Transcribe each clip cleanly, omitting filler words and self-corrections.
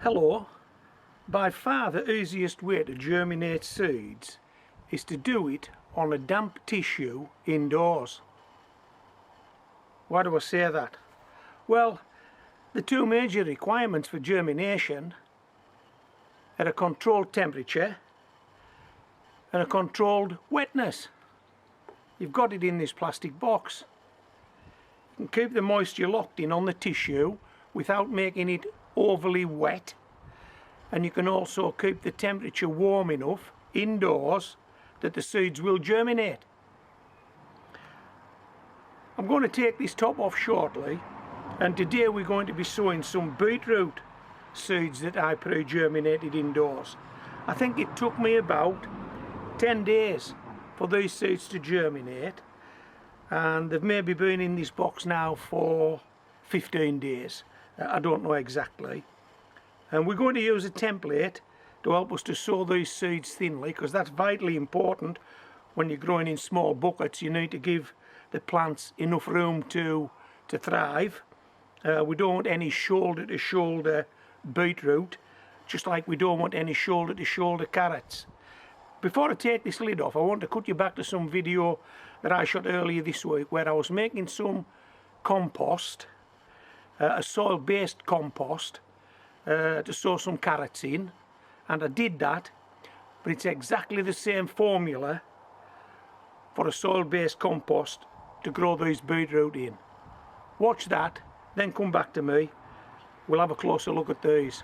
Hello. By far the easiest way to germinate seeds is to do it on a damp tissue indoors. Why do I say that? Well, the two major requirements for germination are a controlled temperature and a controlled wetness. You've got it in this plastic box. You can keep the moisture locked in on the tissue without making it overly wet, and you can also keep the temperature warm enough indoors that the seeds will germinate. I'm going to take this top off shortly, and today we're going to be sowing some beetroot seeds that I pre-germinated indoors. I think it took me about 10 days for these seeds to germinate, and they've maybe been in this box now for 15 days. I don't know exactly. And we're going to use a template to help us to sow these seeds thinly, because that's vitally important. When you're growing in small buckets, you need to give the plants enough room to thrive. We don't want any shoulder to shoulder beetroot, just like we don't want any shoulder to shoulder carrots. Before I take this lid off, I want to cut you back to some video that I shot earlier this week where I was making some compost, a soil-based compost, to sow some carrots in, and I did that, but it's exactly the same formula for a soil-based compost to grow these beetroot in. Watch that, then come back to me. We'll have a closer look at these.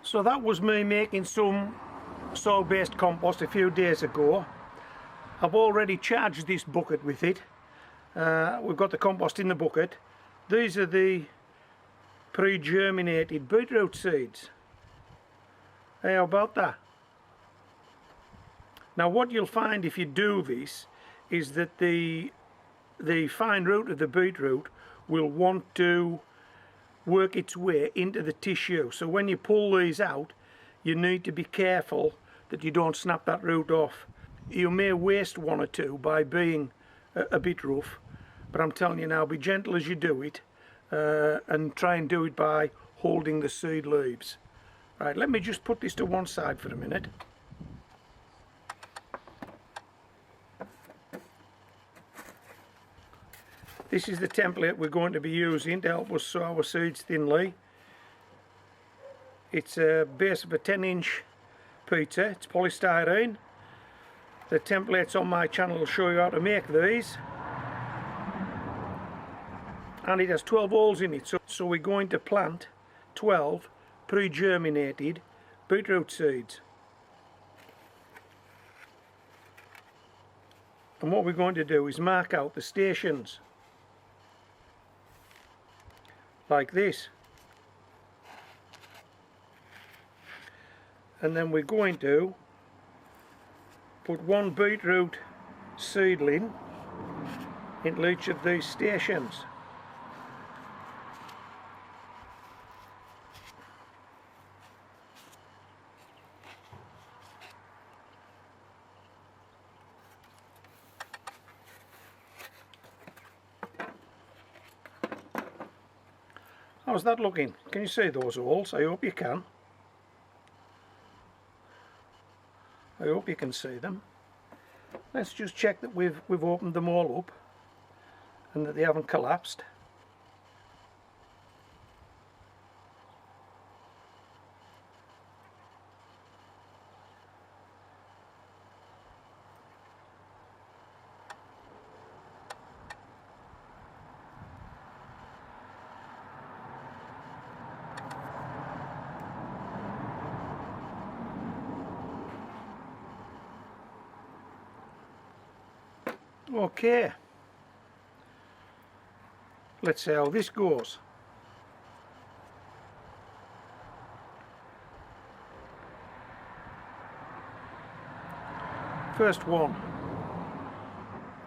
So that was me making some soil-based compost a few days ago. I've already charged this bucket with it. We've got the compost in the bucket. These are the pre-germinated beetroot seeds. Hey, how about that? Now what you'll find if you do this is that the fine root of the beetroot will want to work its way into the tissue. So when you pull these out, you need to be careful that you don't snap that root off. You may waste one or two by being a bit rough, but I'm telling you now, be gentle as you do it, and try and do it by holding the seed leaves. Right, let me just put this to one side for a minute. This is the template we're going to be using to help us sow our seeds thinly. It's a base of a 10-inch pizza. It's polystyrene. The templates on my channel will show you how to make these. And it has 12 holes in it. So we're going to plant 12 pre-germinated beetroot seeds. And what we're going to do is mark out the stations. Like this. And then we're going to put one beetroot seedling into each of these stations. How's that looking? Can you see those holes? I hope you can. I hope you can see them. Let's just check that we've opened them all up and that they haven't collapsed. Okay, let's see how this goes. First one.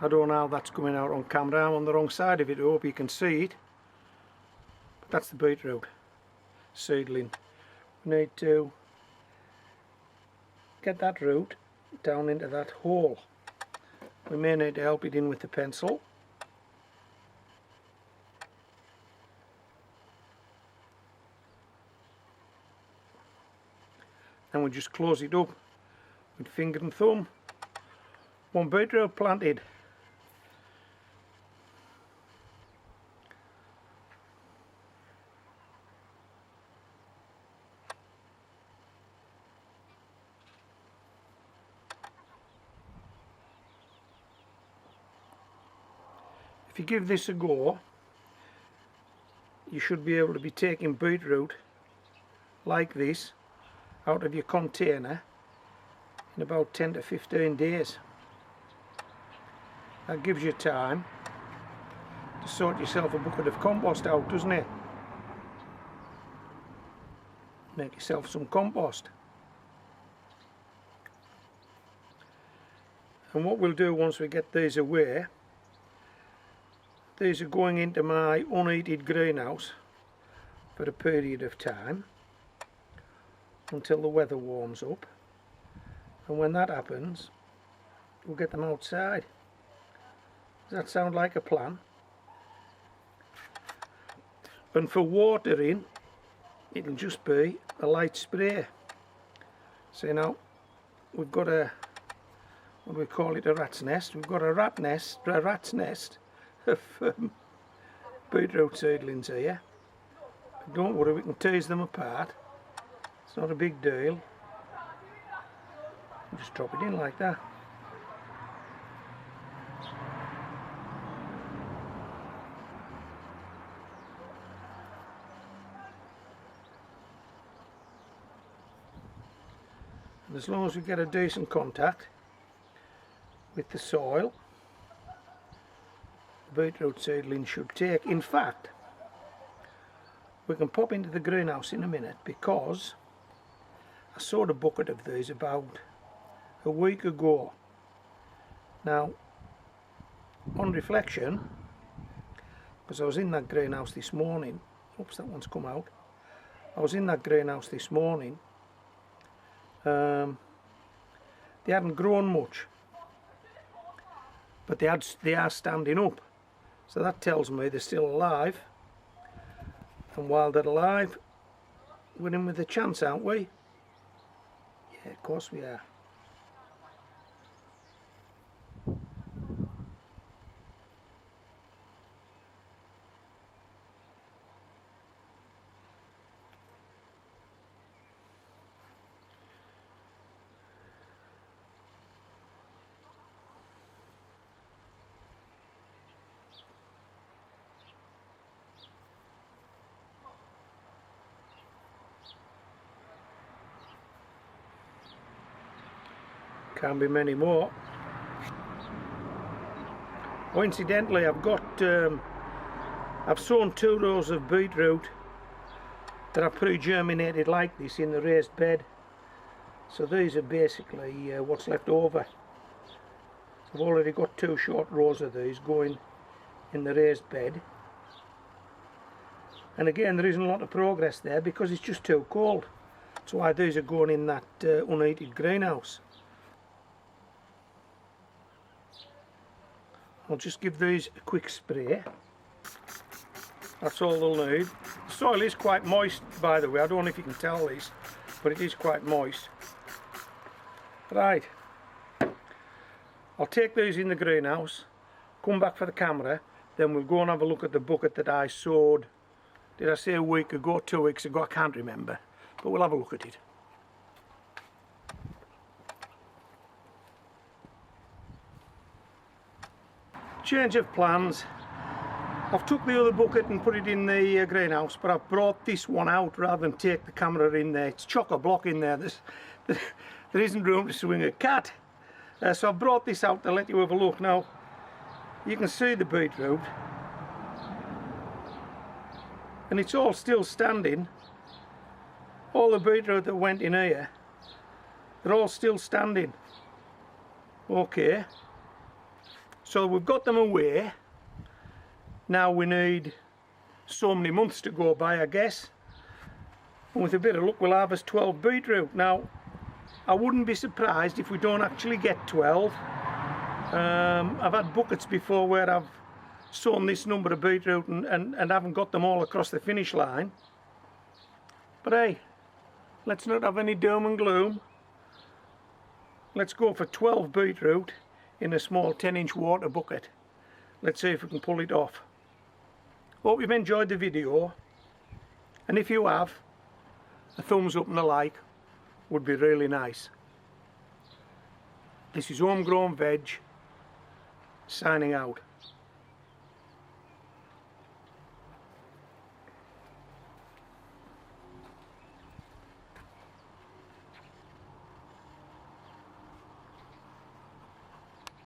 I don't know how that's coming out on camera. I'm on the wrong side of it. I hope you can see it. But that's the beetroot seedling. We need to get that root down into that hole. We may need to help it in with the pencil. And we just close it up with finger and thumb. One beetroot planted. If you give this a go, you should be able to be taking beetroot like this out of your container in about 10 to 15 days. That gives you time to sort yourself a bucket of compost out, doesn't it? Make yourself some compost. And what we'll do once we get these away, these are going into my unheated greenhouse for a period of time until the weather warms up, and when that happens we'll get them outside. Does that sound like a plan? And for watering it'll just be a light spray. So now we've got a, what do we call it, a rat's nest. We've got a rat's nest of beetroot seedlings here. But don't worry, we can tease them apart. It's not a big deal. Just drop it in like that. And as long as we get a decent contact with the soil, the beetroot seedling should take. In fact, we can pop into the greenhouse in a minute, because I sowed a bucket of these about a week ago. Now, on reflection, because I was in that greenhouse this morning, oops, that one's come out. I was in that greenhouse this morning, they hadn't grown much, but they are standing up, so that tells me they're still alive. And while they're alive, we're in with a chance, aren't we? Yeah, of course we are. Can't be many more. Coincidentally, I've sown 2 rows of beetroot that I've pre-germinated like this in the raised bed. So these are basically what's left over. So I've already got 2 short rows of these going in the raised bed. And again, there isn't a lot of progress there because it's just too cold. That's why these are going in that unheated greenhouse. I'll just give these a quick spray. That's all they'll need. The soil is quite moist, by the way. I don't know if you can tell this, but it is quite moist. Right. I'll take these in the greenhouse, come back for the camera, then we'll go and have a look at the bucket that I sowed. Did I say a week ago, 2 weeks ago? I can't remember, but we'll have a look at it. Change of plans. I've took the other bucket and put it in the greenhouse, but I've brought this one out rather than take the camera in there. It's chock-a-block in there. There isn't room to swing a cat. So I've brought this out to let you have a look. Now, you can see the beetroot, and it's all still standing. All the beetroot that went in here, they're all still standing. Okay. So we've got them away. Now we need so many months to go by, I guess. And with a bit of luck, we'll harvest 12 beetroot. Now, I wouldn't be surprised if we don't actually get 12. I've had buckets before where I've sown this number of beetroot and haven't got them all across the finish line. But hey, let's not have any doom and gloom. Let's go for 12 beetroot in a small 10-inch water bucket. Let's see if we can pull it off. Hope you've enjoyed the video, and if you have, a thumbs up and a like would be really nice. This is Homegrown Veg, signing out.